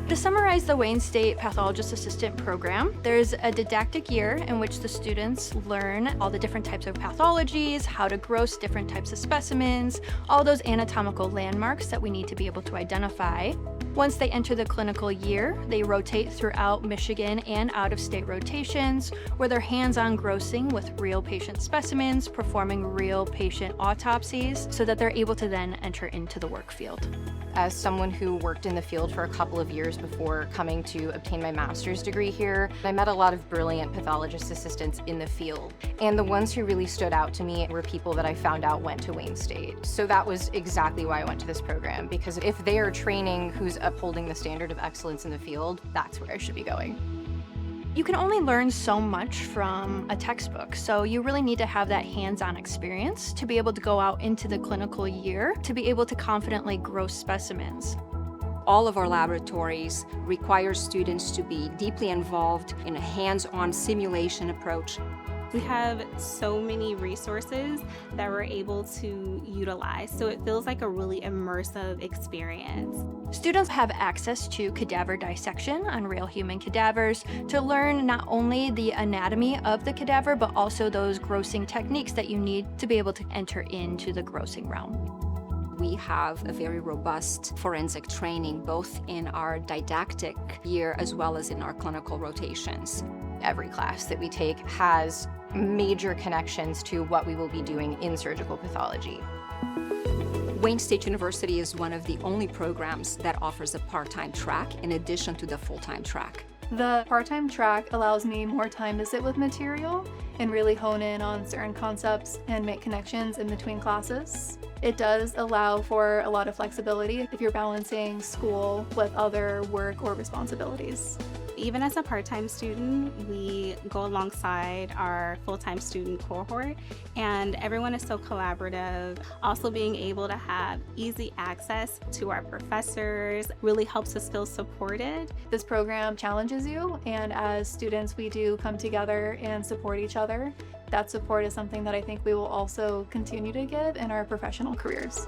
To summarize the Wayne State Pathologist Assistant Program, there's a didactic year in which the students learn all the different types of pathologies, how to gross different types of specimens, all those anatomical landmarks that we need to be able to identify. Once they enter the clinical year, they rotate throughout Michigan and out-of-state rotations, where they're hands-on grossing with real patient specimens, performing real patient autopsies, so that they're able to then enter into the work field. As someone who worked in the field for a couple of years before coming to obtain my master's degree here, I met a lot of brilliant pathologist assistants in the field. And the ones who really stood out to me were people that I found out went to Wayne State. So that was exactly why I went to this program, because if they are training who's upholding the standard of excellence in the field, that's where I should be going. You can only learn so much from a textbook, so you really need to have that hands-on experience to be able to go out into the clinical year, to be able to confidently gross specimens. All of our laboratories require students to be deeply involved in a hands-on simulation approach. We have so many resources that we're able to utilize, so it feels like a really immersive experience. Students have access to cadaver dissection on real human cadavers to learn not only the anatomy of the cadaver, but also those grossing techniques that you need to be able to enter into the grossing realm. We have a very robust forensic training, both in our didactic year as well as in our clinical rotations. Every class that we take has major connections to what we will be doing in surgical pathology. Wayne State University is one of the only programs that offers a part-time track in addition to the full-time track. The part-time track allows me more time to sit with material and really hone in on certain concepts and make connections in between classes. It does allow for a lot of flexibility if you're balancing school with other work or responsibilities. Even as a part-time student, we go alongside our full-time student cohort, and everyone is so collaborative. Also, being able to have easy access to our professors really helps us feel supported. This program challenges you, and as students, we do come together and support each other. That support is something that I think we will also continue to give in our professional careers.